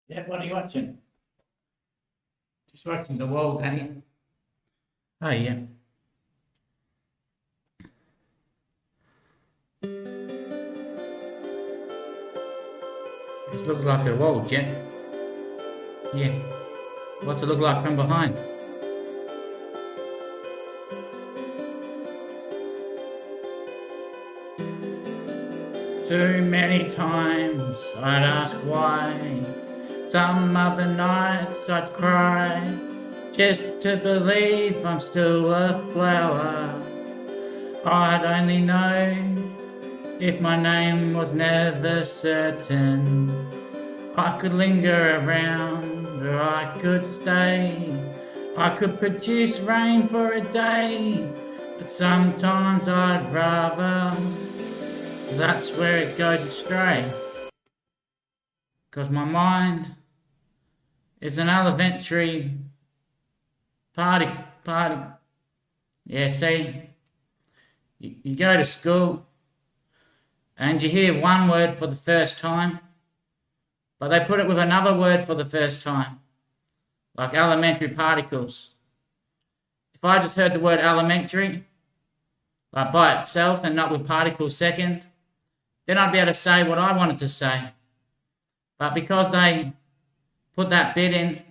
Yeah, what are you watching? Just watching the wall, Danny. Oh, yeah. It looks like a wall, Jet. Yeah. What's it look like from behind? Too many times I'd ask why. Some other nights I'd cry just to believe I'm still a flower. I'd only know if my name was never certain. I could linger around or I could stay. I could produce rain for a day, but sometimes I'd rather. That's where it goes astray. 'Cause my mind is an elementary party. Yeah, see, you go to school and you hear one word for the first time, but they put it with another word for the first time, like elementary particles. If I just heard the word elementary, like by itself and not with particles second, then I'd be able to say what I wanted to say. But because they put that bit in,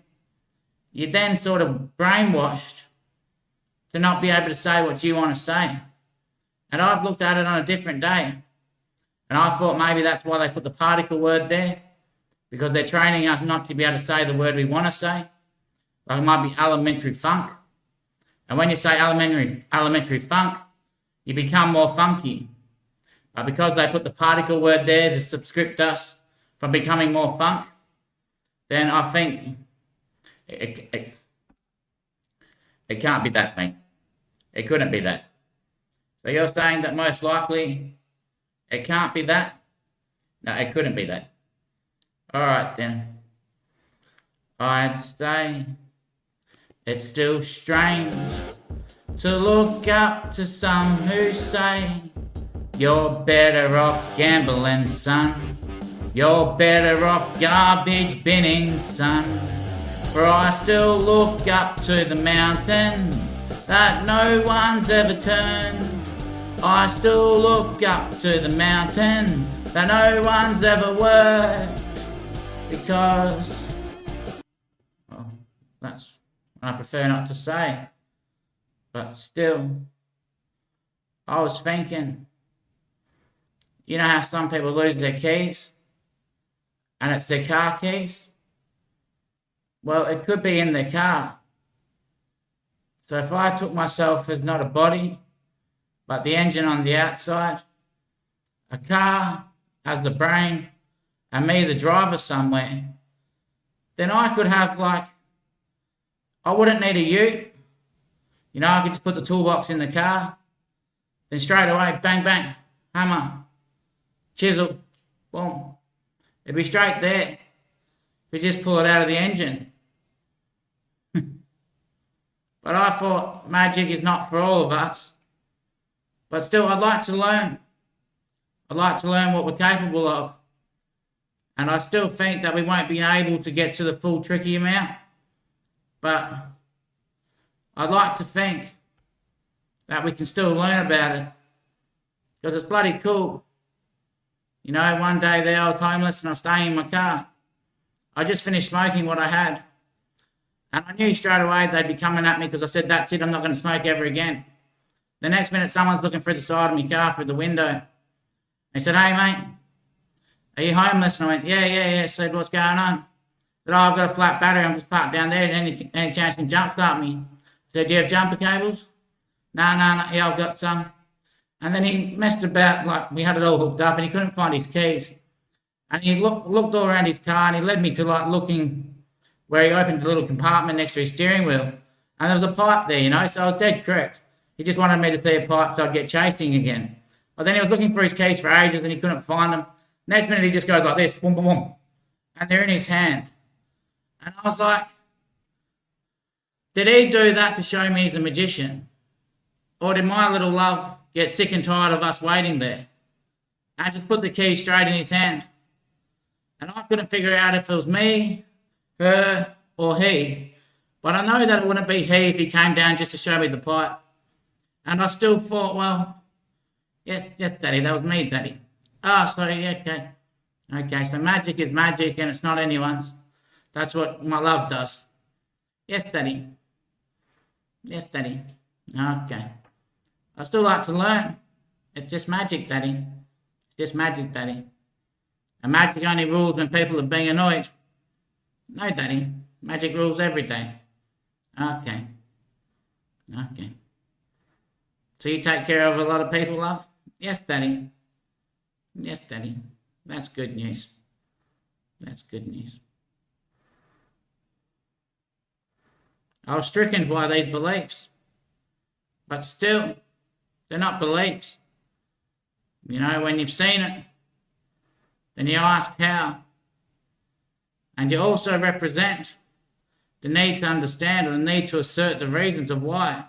you're then sort of brainwashed to not be able to say what you want to say. And I've looked at it on a different day, and I thought maybe that's why they put the particle word there, because they're training us not to be able to say the word we want to say. Like it might be elementary funk. And when you say elementary funk, you become more funky. But because they put the particle word there to subscript us from becoming more funk, then I think it can't be that, mate. It couldn't be that. So you're saying that most likely it can't be that? No, it couldn't be that. Alright then. I'd say it's still strange to look up to some who say you're better off gambling, son. You're better off garbage binning, son. For I still look up to the mountain that no one's ever turned. I still look up to the mountain that no one's ever worked. Because, well, that's what I prefer not to say. But still, I was thinking, you know how some people lose their keys? And it's their car keys? Well, it could be in their car. So if I took myself as not a body, but the engine on the outside, a car has the brain, and me the driver somewhere, then I could have I wouldn't need a ute. You know, I could just put the toolbox in the car, then straight away, bang, bang, hammer, chisel, boom. It'd be straight there. We just pull it out of the engine. But I thought magic is not for all of us. But still, I'd like to learn. I'd like to learn what we're capable of. And I still think that we won't be able to get to the full tricky amount. But I'd like to think that we can still learn about it. Because it's bloody cool. You know, one day there I was homeless and I was staying in my car. I just finished smoking what I had. And I knew straight away they'd be coming at me because I said, that's it, I'm not going to smoke ever again. The next minute someone's looking through the side of my car through the window. They said, hey mate, are you homeless? And I went, yeah. I said, what's going on? I said, oh, I've got a flat battery, I'm just parked down there, any chance you can jump start me? I said, do you have jumper cables? No, yeah, I've got some. And then he messed about, like we had it all hooked up and he couldn't find his keys. And he looked all around his car and he led me to looking where he opened the little compartment next to his steering wheel. And there was a pipe there, you know, so I was dead correct. He just wanted me to see a pipe so I'd get chasing again. But then he was looking for his keys for ages and he couldn't find them. Next minute he just goes like this, boom, boom, boom. And they're in his hand. And I was like, did he do that to show me he's a magician? Or did my little love get sick and tired of us waiting there and just put the keys straight in his hand? And I couldn't figure out if it was me her or he, but I know that it wouldn't be he if he came down just to show me the pipe. And I still thought, well, yes, yes, Daddy, that was me, Daddy. Oh, sorry, yeah, okay. Okay, so magic is magic and it's not anyone's. That's what my love does. Yes, Daddy. Yes, Daddy. Okay. I still like to learn. It's just magic, Daddy. It's just magic, Daddy. And magic only rules when people are being annoyed. No, Daddy. Magic rules every day. Okay. Okay. So you take care of a lot of people, love? Yes, Daddy. Yes, Daddy. That's good news. That's good news. I was stricken by these beliefs. But still, they're not beliefs. You know, when you've seen it, then you ask how. And you also represent the need to understand or the need to assert the reasons of why.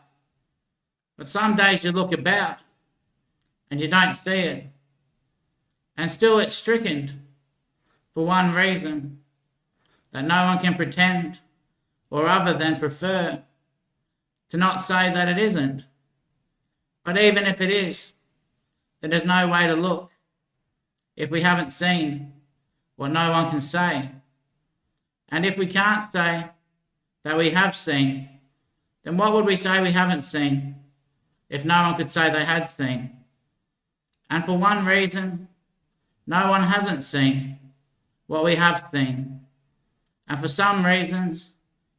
But some days you look about and you don't see it. And still it's stricken for one reason, that no one can pretend or other than prefer to not say that it isn't. But even if it is, then there's no way to look if we haven't seen what no one can say. And if we can't say that we have seen, then what would we say we haven't seen if no one could say they had seen? And for one reason, no one hasn't seen what we have seen. And for some reasons,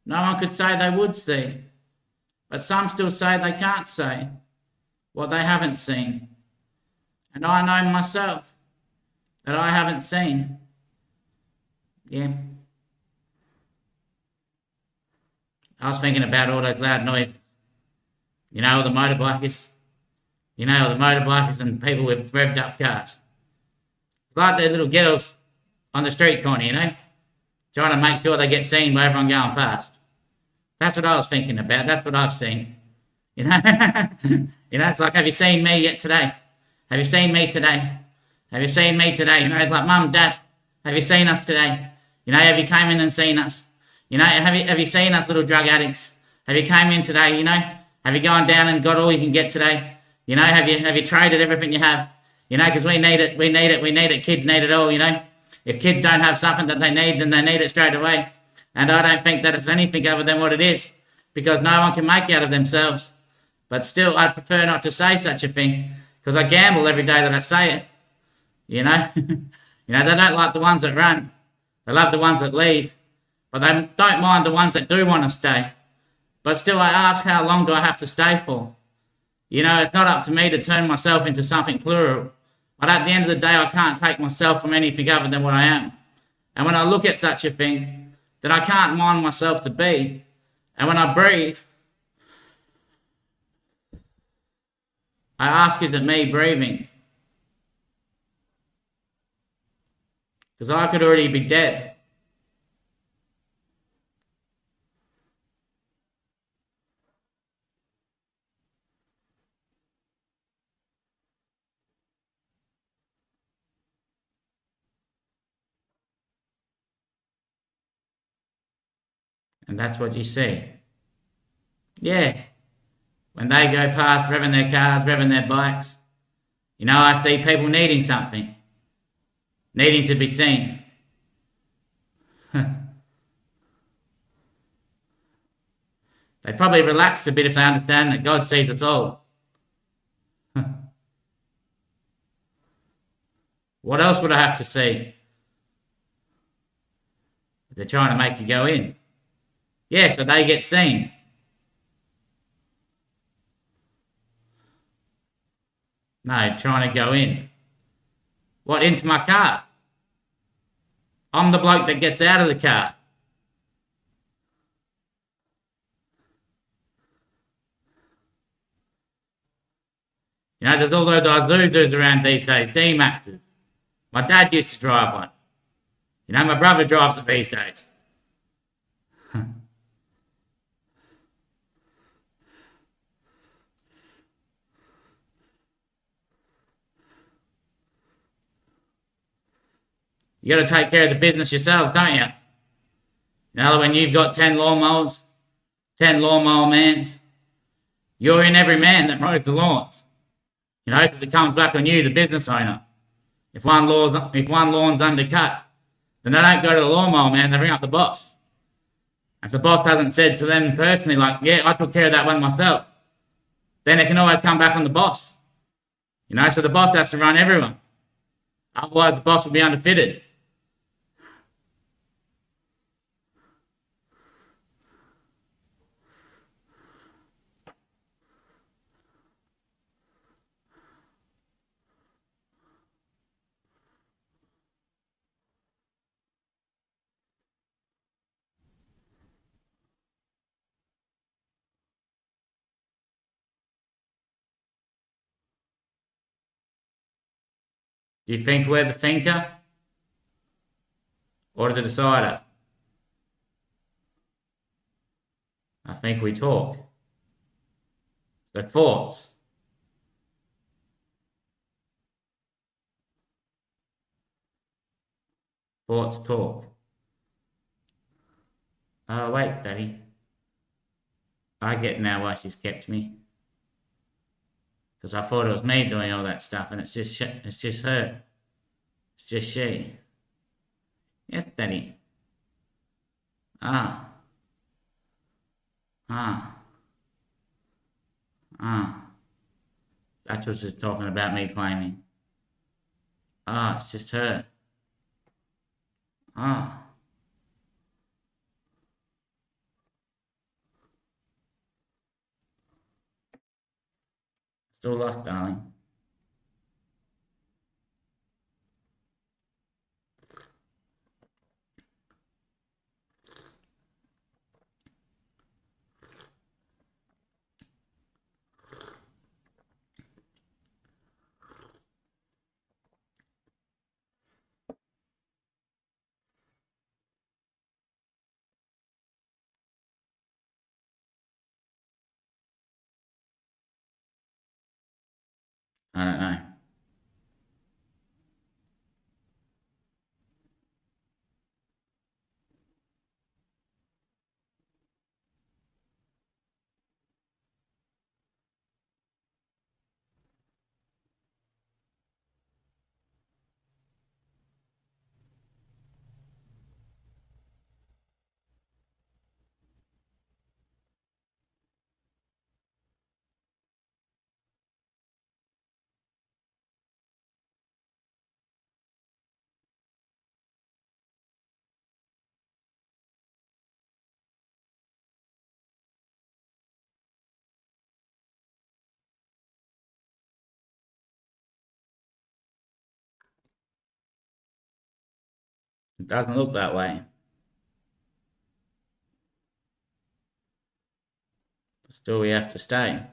no one could say they would see. But some still say they can't say what they haven't seen. And I know myself that I haven't seen. Yeah. I was thinking about all those loud noises. You know, all the motorbikers. You know, all the motorbikers and people with revved up cars. Like the little girls on the street corner, you know, trying to make sure they get seen by everyone going past. That's what I was thinking about. That's what I've seen. You know, you know, it's like, have you seen me yet today? Have you seen me today? Have you seen me today? You know, it's like, Mum, Dad, have you seen us today? You know, have you come in and seen us? You know, have you seen us little drug addicts? Have you came in today? You know, have you gone down and got all you can get today? You know, have you traded everything you have? You know, because we need it. Kids need it all, you know. If kids don't have something that they need, then they need it straight away. And I don't think that it's anything other than what it is, because no one can make it out of themselves. But still, I'd prefer not to say such a thing, because I gamble every day that I say it. You know, you know, they don't like the ones that run. They love the ones that leave, but they don't mind the ones that do want to stay. But still, I ask, how long do I have to stay for? You know, it's not up to me to turn myself into something plural. But at the end of the day, I can't take myself from anything other than what I am. And when I look at such a thing, then I can't mind myself to be. And when I breathe, I ask, is it me breathing? Because I could already be dead. And that's what you see. Yeah. When they go past, revving their cars, revving their bikes, you know, I see people needing something, needing to be seen. They probably relax a bit if they understand that God sees us all. What else would I have to see? They're trying to make you go in. Yeah, so they get seen. No, trying to go in. What, into my car? I'm the bloke that gets out of the car. You know, there's all those Isuzus around these days, D-Maxes. My dad used to drive one. You know, my brother drives it these days. You got to take care of the business yourselves, don't you? Now, when you've got 10 lawnmowers, 10 lawnmower mans, you're in every man that mows the lawns. You know, because it comes back on you, the business owner. If one lawn's undercut, then they don't go to the lawnmower man, they ring up the boss. If the boss hasn't said to them personally, like, yeah, I took care of that one myself, then it can always come back on the boss. You know, so the boss has to run everyone. Otherwise, the boss will be underfitted. Do you think we're the thinker or the decider? I think we talk. The thoughts. Thoughts talk. Oh, wait, Daddy. I get now why she's kept me. Because I thought it was me doing all that stuff, and it's just her. It's just she. Yes, Daddy. Ah. Ah. Ah. That's what she's talking about me claiming. Ah, it's just her. Ah. Still lost, darling. I don't know. It doesn't look that way. Still, we have to stay.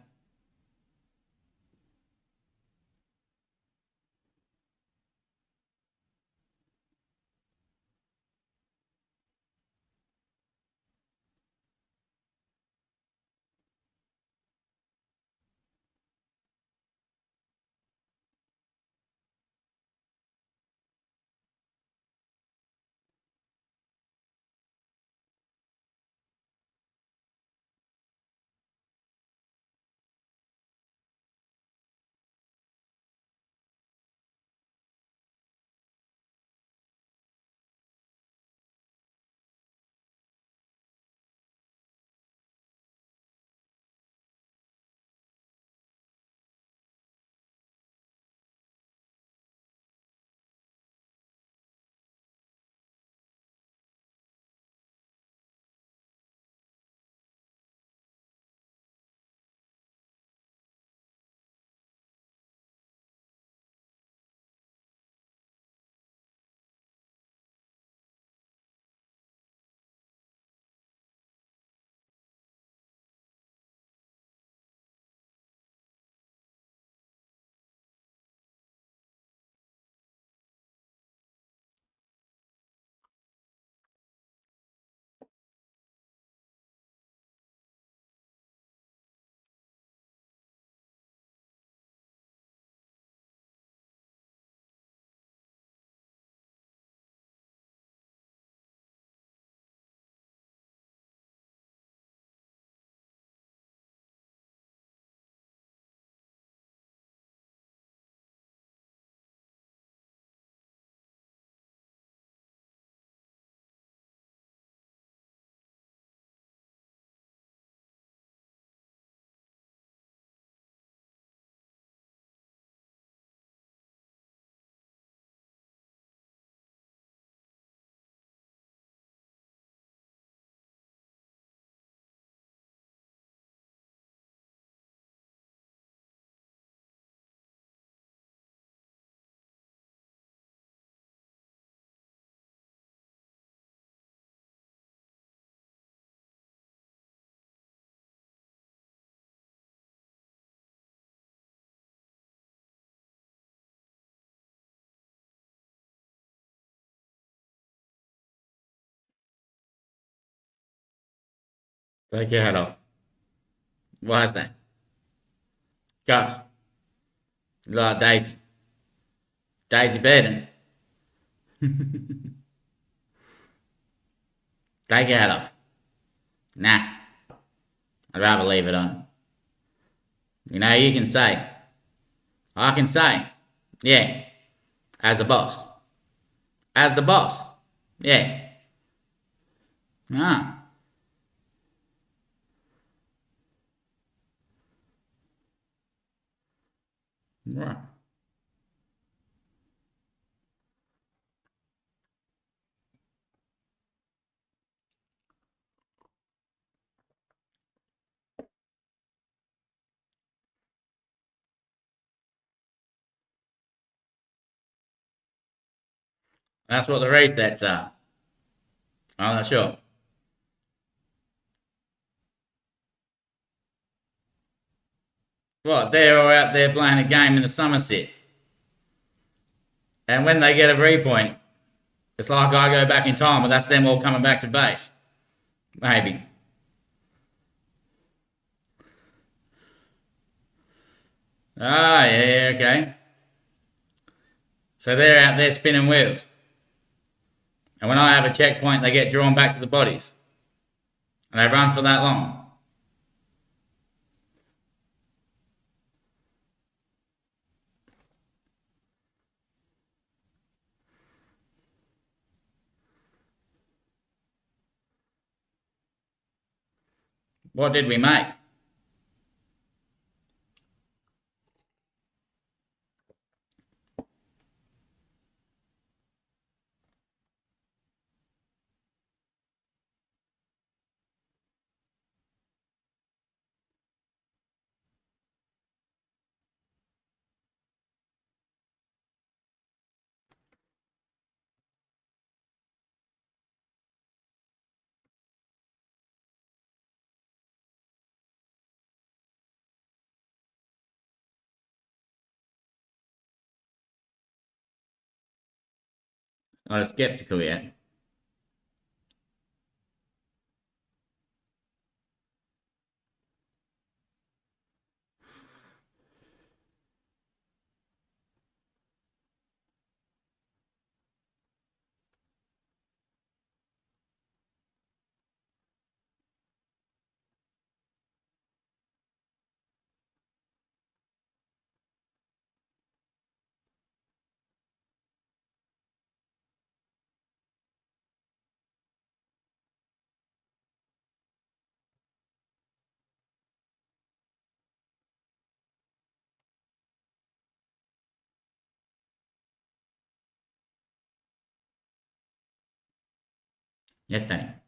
Take your head off. Why is that? Gosh, like Daisy. Daisy Burden. Take your head off. Nah, I'd rather leave it on. You know, you can say, I can say, yeah, as the boss. As the boss. Yeah. Ah, right. That's what the resets are. I'm not sure. What, they're all out there playing a game in the Somerset. And when they get a repoint, it's like I go back in time, but that's them all coming back to base. Maybe. Ah, yeah, okay. So they're out there spinning wheels. And when I have a checkpoint, they get drawn back to the bodies. And they run for that long. What did we make? Not a skeptical yet. Yes, Danny.